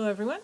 Hello everyone.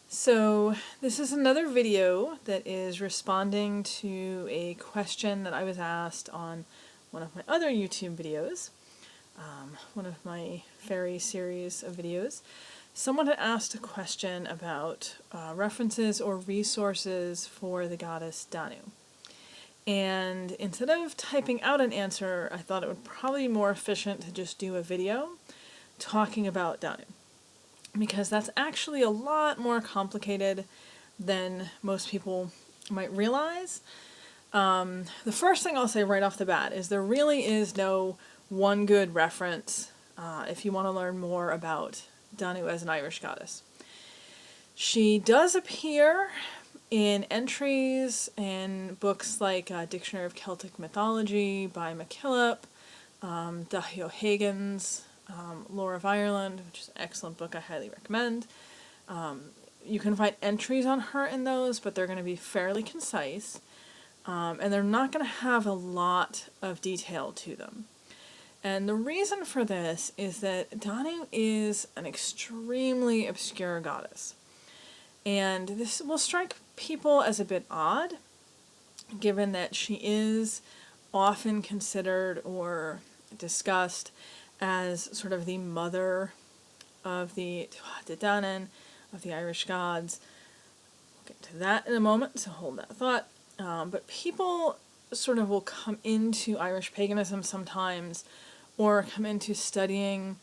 So this is another video that is responding to a question that I was asked on one of my other YouTube videos, one of my fairy series of videos. Someone had asked a question about references or resources for the goddess Danu. And instead of typing out an answer, I thought it would probably be more efficient to just do a video talking about Danu, because that's actually a lot more complicated than most people might realize. The first thing I'll say right off the bat is there really is no one good reference if you want to learn more about Danu as an Irish goddess. She does appear in entries in books like Dictionary of Celtic Mythology by MacKillop, Dahlia O'Hagan's Lore of Ireland, which is an excellent book I highly recommend. You can find entries on her in those, but they're going to be fairly concise, and they're not going to have a lot of detail to them. And the reason for this is that Danu is an extremely obscure goddess. And this will strike people as a bit odd, given that she is often considered or discussed as sort of the mother of the Danan, of the Irish gods. We'll get to that in a moment, so hold that thought. But people sort of will come into Irish paganism sometimes, or come into studying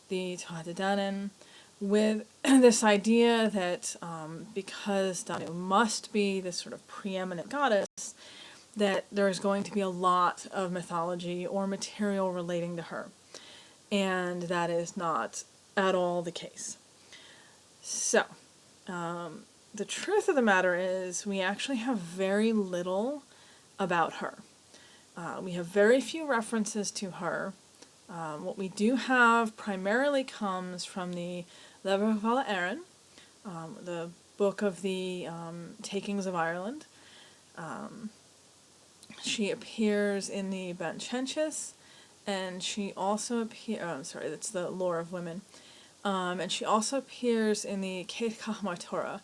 the Danan with this idea that because Danu must be this sort of preeminent goddess, that there is going to be a lot of mythology or material relating to her. And that is not at all the case. So, the truth of the matter is we actually have very little about her. We have very few references to her. What we do have primarily comes from the Leabhar Fála Éireann, the book of the takings of Ireland. She appears in the Banchenchis, and she also appears, that's the Lore of Women, and she also appears in the Céad Chachmar Torah,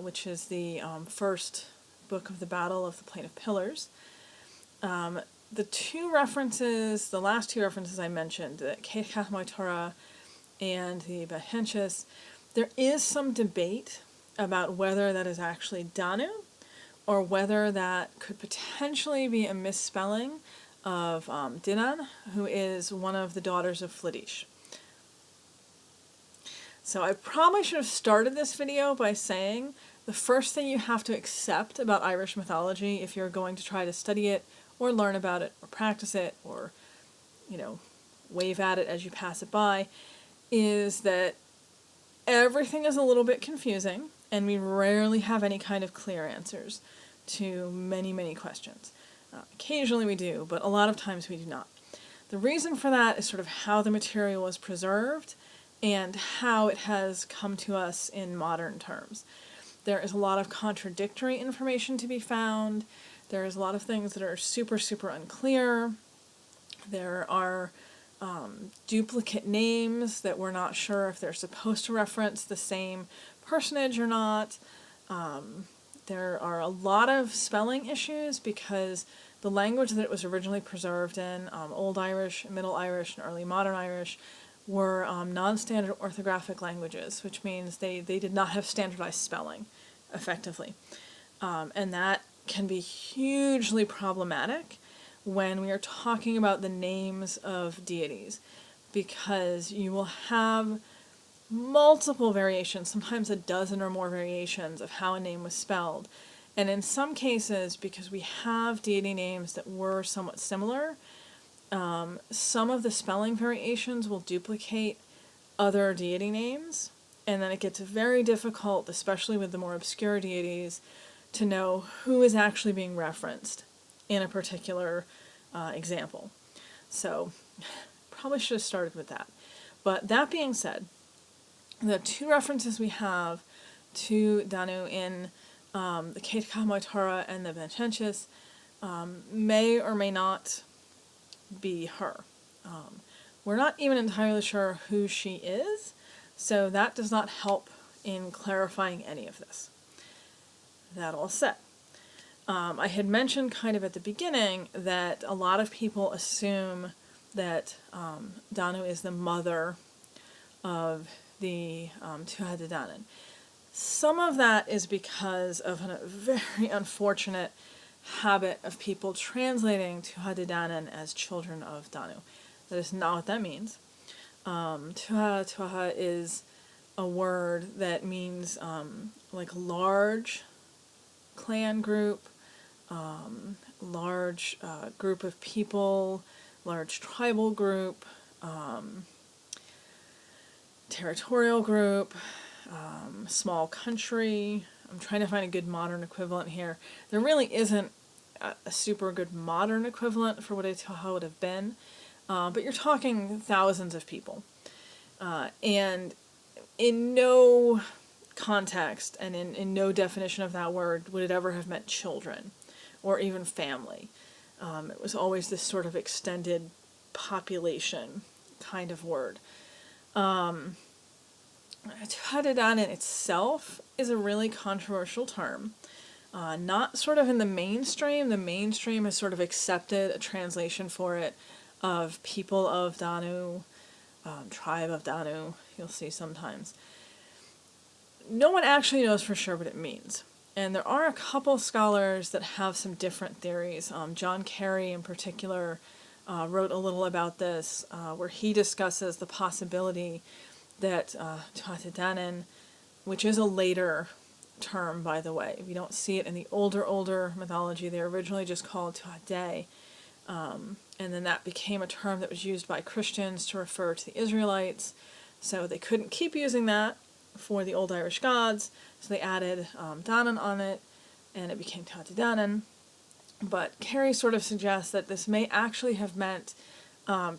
which is the first book of the Battle of the Plain of Pillars. The two references, the last two references I mentioned, the Céad Chachmar Torah and the Banchenchis, there is some debate about whether that is actually Danu, or whether that could potentially be a misspelling of Dinan, who is one of the daughters of Fladish. So I probably should have started this video by saying the first thing you have to accept about Irish mythology if you're going to try to study it or learn about it or practice it or, wave at it as you pass it by, is that everything is a little bit confusing and we rarely have any kind of clear answers to many, many questions. Occasionally we do, but a lot of times we do not. The reason for that is sort of how the material was preserved and how it has come to us in modern terms. There is a lot of contradictory information to be found. There is a lot of things that are super, super unclear. There are duplicate names that we're not sure if they're supposed to reference the same personage or not. There are a lot of spelling issues because the language that it was originally preserved in, Old Irish, Middle Irish, and Early Modern Irish, were non-standard orthographic languages, which means they did not have standardized spelling, effectively. And that can be hugely problematic when we are talking about the names of deities, because you will have multiple variations, sometimes a dozen or more variations of how a name was spelled. And in some cases, because we have deity names that were somewhat similar, some of the spelling variations will duplicate other deity names, and then it gets very difficult, especially with the more obscure deities, to know who is actually being referenced in a particular example. So, probably should have started with that. But that being said, the two references we have to Danu in the Céad Chachmar Torah and the Banchenchis may or may not be her. We're not even entirely sure who she is, So that does not help in clarifying any of this. That all said, I had mentioned kind of at the beginning that a lot of people assume that Danu is the mother of the Tuatha. Some of that is because of a very unfortunate habit of people translating Tuatha as children of Danu. That is not what that means. Tuatha is a word that means like large clan group, large group of people, large tribal group, territorial group, small country. I'm trying to find a good modern equivalent here. There really isn't a super good modern equivalent for what a Tuatha would have been, but you're talking thousands of people. And in no context and in no definition of that word would it ever have meant children or even family. It was always this sort of extended population kind of word. Tuatha itself is a really controversial term. Not sort of in the mainstream. The mainstream has sort of accepted a translation for it of people of Danu, tribe of Danu, you'll see sometimes. No one actually knows for sure what it means. And there are a couple scholars that have some different theories. John Carey in particular wrote a little about this, where he discusses the possibility that Tuatha, which is a later term, by the way. We don't see it in the older mythology. They were originally just called Tuatha, and then that became a term that was used by Christians to refer to the Israelites. So they couldn't keep using that for the Old Irish gods, so they added Danan on it, and it became Tuatha. But Carey sort of suggests that this may actually have meant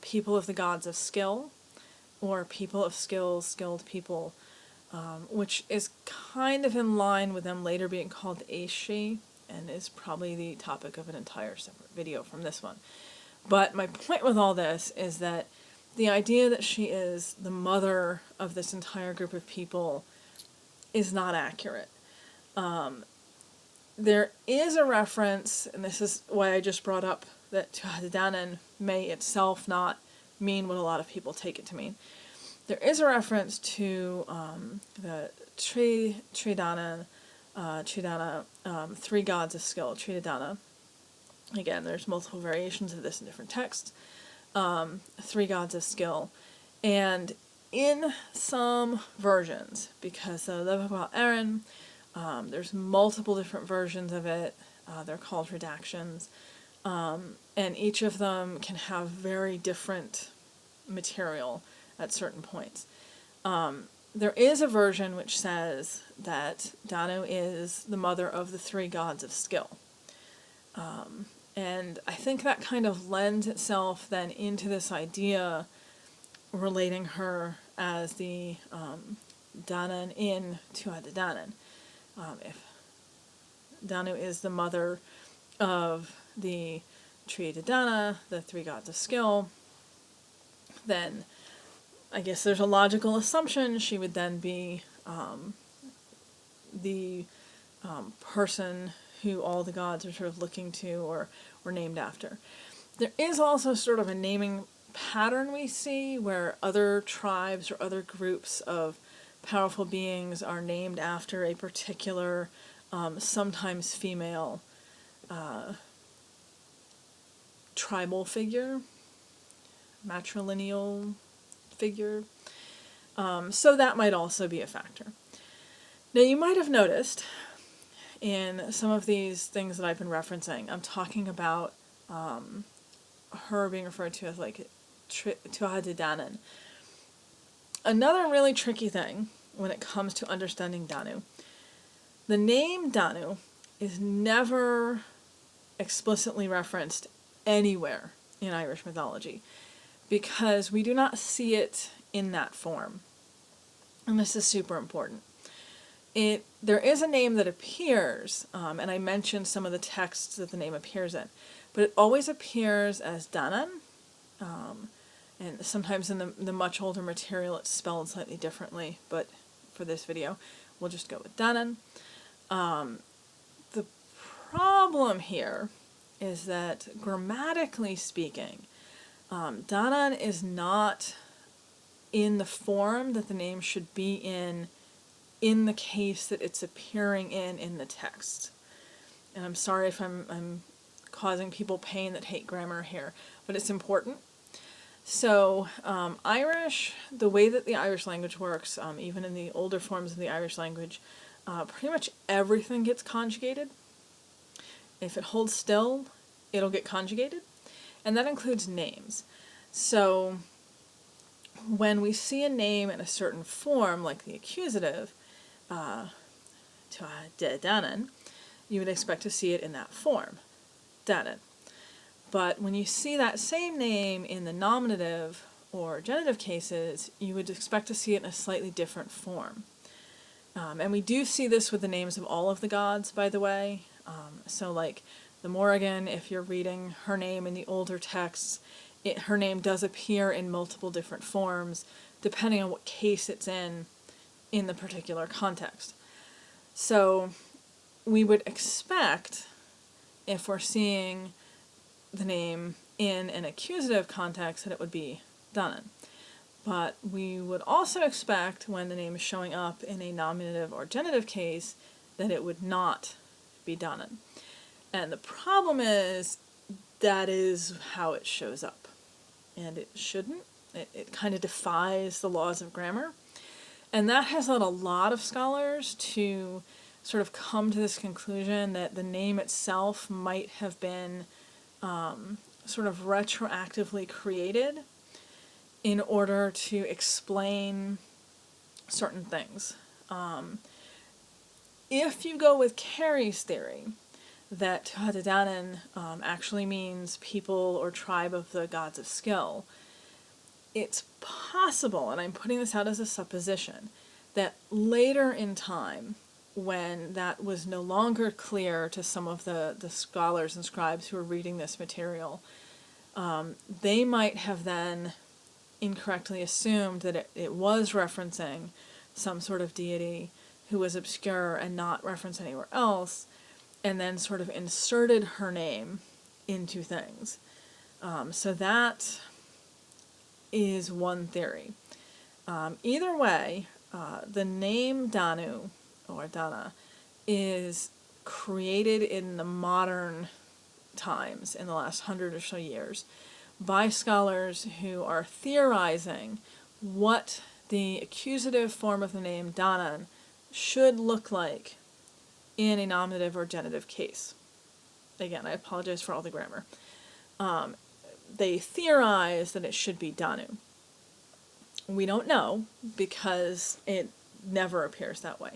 people of the gods of skill, or people of skills, skilled people, which is kind of in line with them later being called Aishi, and is probably the topic of an entire separate video from this one. But my point with all this is that the idea that she is the mother of this entire group of people is not accurate. There is a reference, and this is why I just brought up that Tuatha may itself not mean what a lot of people take it to mean. There is a reference to the Tridana, three gods of skill, Tridana. Again, there's multiple variations of this in different texts. Three gods of skill. And in some versions, because the Levichal Aaron, there's multiple different versions of it. They're called redactions. And each of them can have very different material at certain points. There is a version which says that Danu is the mother of the three gods of skill. And I think that kind of lends itself then into this idea relating her as the Danan in Tuatha. If Danu is the mother of the Tridana, the three gods of skill, then I guess there's a logical assumption she would then be the person who all the gods are sort of looking to or named after. There is also sort of a naming pattern we see where other tribes or other groups of powerful beings are named after a particular, sometimes female, tribal figure, matrilineal figure. So that might also be a factor. Now you might have noticed in some of these things that I've been referencing, I'm talking about her being referred to as like Tuatha. Another really tricky thing when it comes to understanding Danu, the name Danu is never explicitly referenced anywhere in Irish mythology because we do not see it in that form. And this is super important. There is a name that appears, and I mentioned some of the texts that the name appears in, but it always appears as Danan, and sometimes in the much older material it's spelled slightly differently, but for this video we'll just go with Danu. The problem here is that grammatically speaking, Danu is not in the form that the name should be in the case that it's appearing in the text. And I'm sorry if I'm causing people pain that hate grammar here, but it's important. So Irish, the way that the Irish language works, even in the older forms of the Irish language, pretty much everything gets conjugated. If it holds still, it'll get conjugated, and that includes names. So when we see a name in a certain form, like the accusative, Danu, you would expect to see it in that form, Danu. But when you see that same name in the nominative or genitive cases, you would expect to see it in a slightly different form. And we do see this with the names of all of the gods, by the way. So like the Morrigan, if you're reading her name in the older texts, her name does appear in multiple different forms, depending on what case it's in the particular context. So we would expect, if we're seeing the name in an accusative context, that it would be Danu. But we would also expect, when the name is showing up in a nominative or genitive case, that it would not be Danu. And the problem is, that is how it shows up. And it shouldn't. It kind of defies the laws of grammar. And that has led a lot of scholars to sort of come to this conclusion that the name itself might have been sort of retroactively created in order to explain certain things. If you go with Carey's theory, that Danu actually means people or tribe of the gods of skill, it's possible, and I'm putting this out as a supposition, that later in time, when that was no longer clear to some of the scholars and scribes who were reading this material, they might have then incorrectly assumed that it was referencing some sort of deity who was obscure and not referenced anywhere else, and then sort of inserted her name into things. So that is one theory. Either way, the name Danu, or Dana, is created in the modern times, in the last 100 or so years, by scholars who are theorizing what the accusative form of the name Danu should look like in a nominative or genitive case. Again, I apologize for all the grammar. They theorize that it should be Danu. We don't know, because it never appears that way.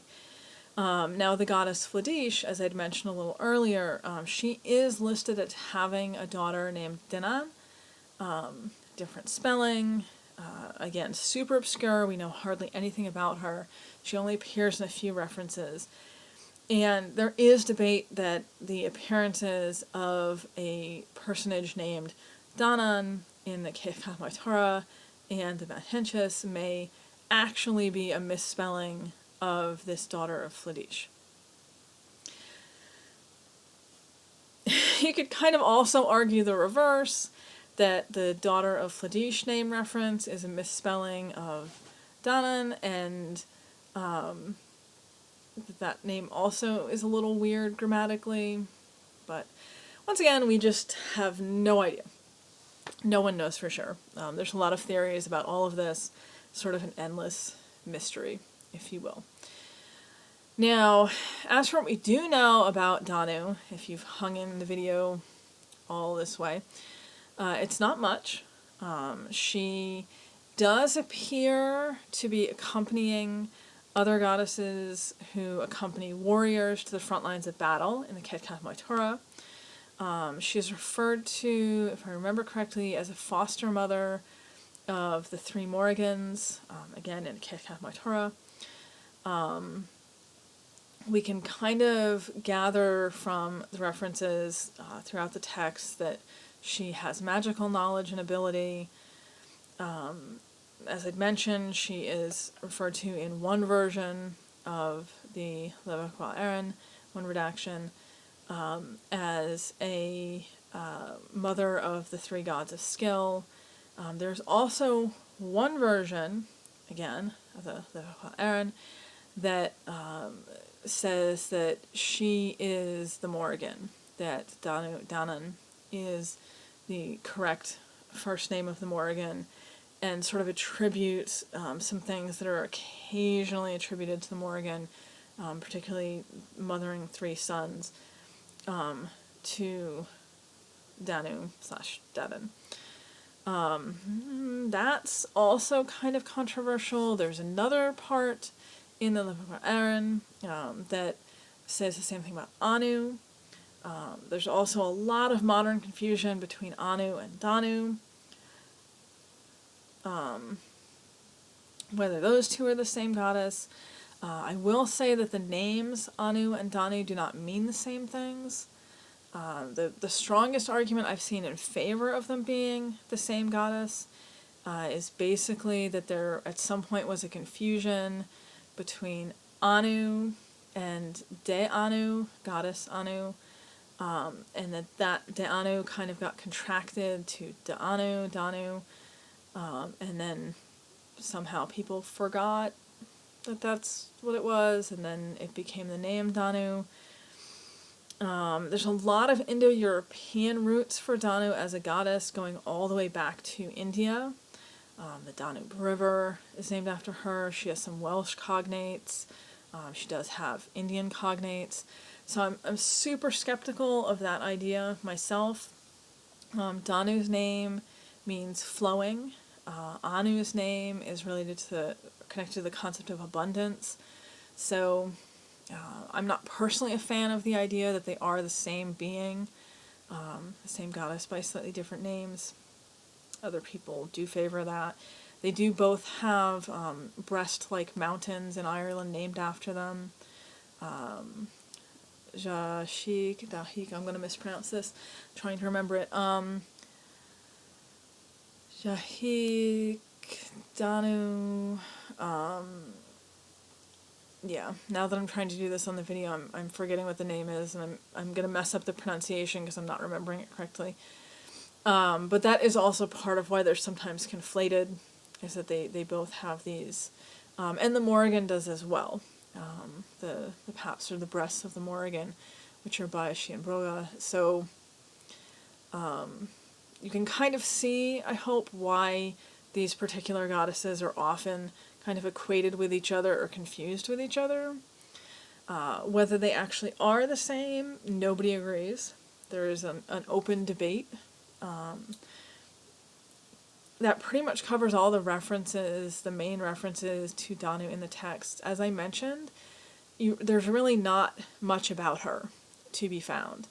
Now, the goddess Fladish, as I'd mentioned a little earlier, she is listed as having a daughter named Dinan. Different spelling. Again, super obscure. We know hardly anything about her. She only appears in a few references. And there is debate that the appearances of a personage named Danu in the Keith Torah and the Mathenches may actually be a misspelling of this daughter of Fladish. You could kind of also argue the reverse, that the daughter of Fladish name reference is a misspelling of Danu, and that name also is a little weird grammatically. But once again, we just have no idea. No one knows for sure. There's a lot of theories about all of this, sort of an endless mystery, if you will. Now, as for what we do know about Danu, if you've hung in the video all this way, it's not much. She does appear to be accompanying other goddesses who accompany warriors to the front lines of battle in the Keith Torah. She is referred to, if I remember correctly, as a foster mother of the three Morrigans, again in Keith Torah. We can kind of gather from the references throughout the text that she has magical knowledge and ability. As I'd mentioned, she is referred to in one version of the Levakwa Aaron, one redaction, as a mother of the three gods of skill. There's also one version, again, of the Levakwa Aaron, that says that she is the Morrigan, that Danan is the correct first name of the Morrigan, and sort of attributes some things that are occasionally attributed to the Morrigan, particularly mothering three sons, to Danu/Dadan. That's also kind of controversial. There's another part in the Levakwa Aaron that says the same thing about Anu. There's also a lot of modern confusion between Anu and Danu. Whether those two are the same goddess. I will say that the names Anu and Danu do not mean the same things. The strongest argument I've seen in favor of them being the same goddess is basically that there at some point was a confusion between Anu and De Anu, goddess Anu, and that De Anu kind of got contracted to Danu, and then somehow people forgot that that's what it was, and then it became the name Danu. There's a lot of Indo-European roots for Danu as a goddess going all the way back to India. The Danube River is named after her. She has some Welsh cognates. She does have Indian cognates. So I'm super skeptical of that idea myself. Danu's name means flowing. Anu's name is connected to the concept of abundance. So I'm not personally a fan of the idea that they are the same being, the same goddess by slightly different names. Other people do favor that. They do both have breast-like mountains in Ireland named after them. Dahik, I'm going to mispronounce this, I'm trying to remember it. Jahik, Danu, yeah, now that I'm trying to do this on the video, I'm forgetting what the name is, and I'm going to mess up the pronunciation because I'm not remembering it correctly. But that is also part of why they're sometimes conflated, is that they both have these. And the Morrigan does as well. The paps are the breasts of the Morrigan, which are by Shianbroga. So you can kind of see, I hope, why these particular goddesses are often kind of equated with each other or confused with each other. Whether they actually are the same, nobody agrees. There is an open debate. That pretty much covers all the references, the main references to Danu in the text. As I mentioned, there's really not much about her to be found.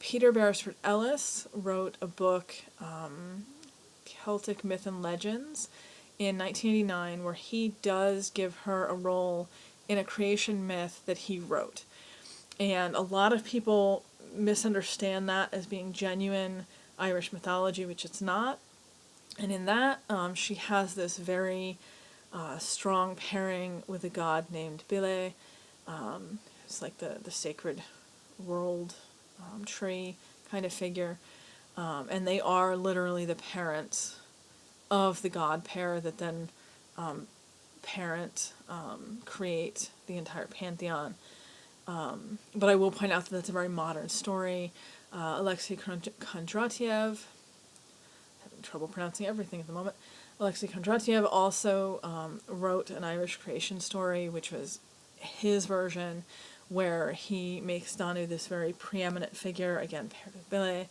Peter Beresford Ellis wrote a book, Celtic Myth and Legends, in 1989, where he does give her a role in a creation myth that he wrote. And a lot of people misunderstand that as being genuine Irish mythology, which it's not. And in that, she has this very strong pairing with a god named Bile. It's like the sacred world tree kind of figure. And they are literally the parents of the god pair that then create the entire pantheon. But I will point out that that's a very modern story. Alexei Kondratiev, having trouble pronouncing everything at the moment, Alexei Kondratiev also wrote an Irish creation story, which was his version, where he makes Danu this very preeminent figure, again, paired with Bile,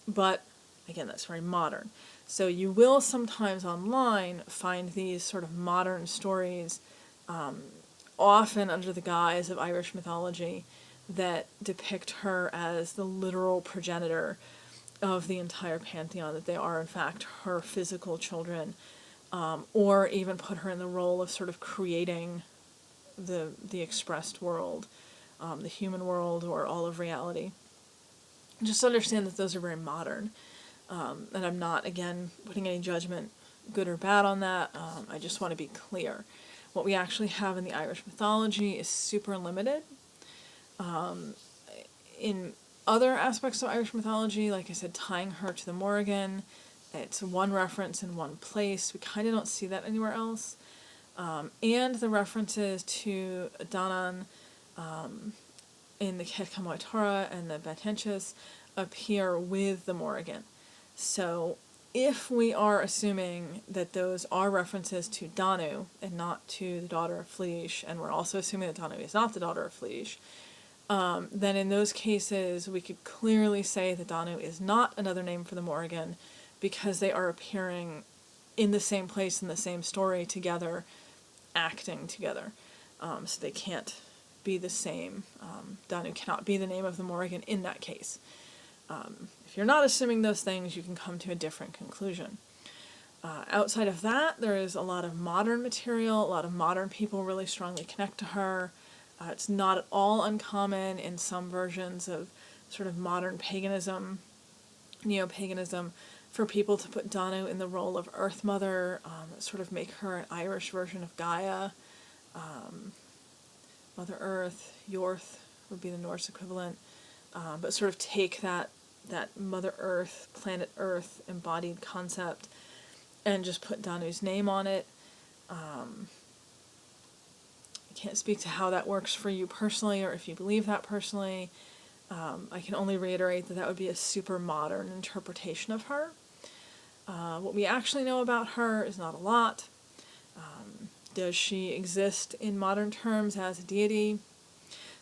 but again, that's very modern. So you will sometimes online find these sort of modern stories, often under the guise of Irish mythology, that depict her as the literal progenitor of the entire pantheon, that they are in fact her physical children, or even put her in the role of sort of creating the expressed world, the human world, or all of reality. Just understand that those are very modern. And I'm not, again, putting any judgment, good or bad, on that. I just want to be clear. What we actually have in the Irish mythology is super limited. In other aspects of Irish mythology, like I said, tying her to the Morrigan, it's one reference in one place. We kind of don't see that anywhere else. And the references to Danan in the Cetchamoy Torah and the Benhenchis appear with the Morrigan. So if we are assuming that those are references to Danu and not to the daughter of Fleish, and we're also assuming that Danu is not the daughter of Fleish, then in those cases we could clearly say that Danu is not another name for the Morrigan, because they are appearing in the same place in the same story together, acting together. So they can't be the same. Danu cannot be the name of the Morrigan in that case. If you're not assuming those things, you can come to a different conclusion. Outside of that, there is a lot of modern material, a lot of modern people really strongly connect to her. It's not at all uncommon in some versions of sort of modern paganism, neo-paganism, for people to put Danu in the role of Earth Mother, sort of make her an Irish version of Gaia. Mother Earth, Yorth would be the Norse equivalent, but sort of take that Mother Earth, planet Earth embodied concept and just put Danu's name on it. I can't speak to how that works for you personally, or if you believe that personally. I can only reiterate that would be a super modern interpretation of her. What we actually know about her is not a lot. Does she exist in modern terms as a deity?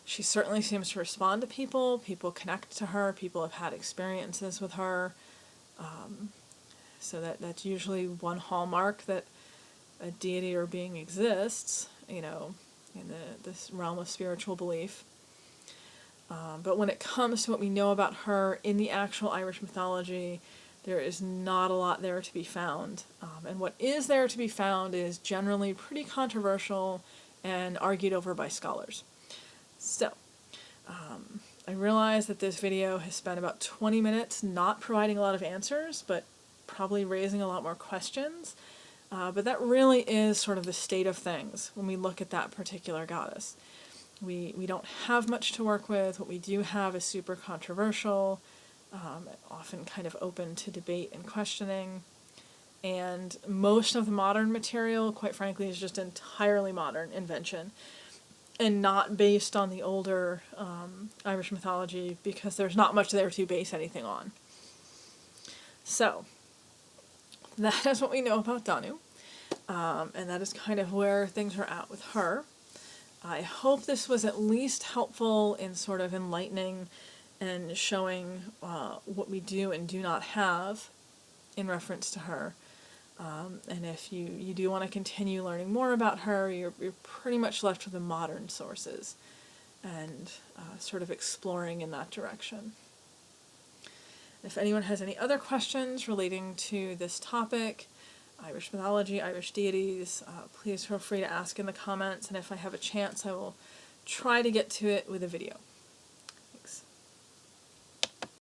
She certainly seems to respond to people. People connect to her. People have had experiences with her. So that's usually one hallmark that a deity or being exists, in this realm of spiritual belief. But when it comes to what we know about her in the actual Irish mythology, there is not a lot there to be found. And what is there to be found is generally pretty controversial and argued over by scholars. So, I realize that this video has spent about 20 minutes not providing a lot of answers, but probably raising a lot more questions. But that really is sort of the state of things when we look at that particular goddess. We don't have much to work with. What we do have is super controversial, often kind of open to debate and questioning. And most of the modern material, quite frankly, is just entirely modern invention and not based on the older Irish mythology, because there's not much there to base anything on. So, that is what we know about Danu, and that is kind of where things are at with her. I hope this was at least helpful in sort of enlightening and showing what we do and do not have in reference to her. And if you do want to continue learning more about her, you're pretty much left with the modern sources and sort of exploring in that direction. If anyone has any other questions relating to this topic, Irish mythology, Irish deities, please feel free to ask in the comments, and if I have a chance, I will try to get to it with a video.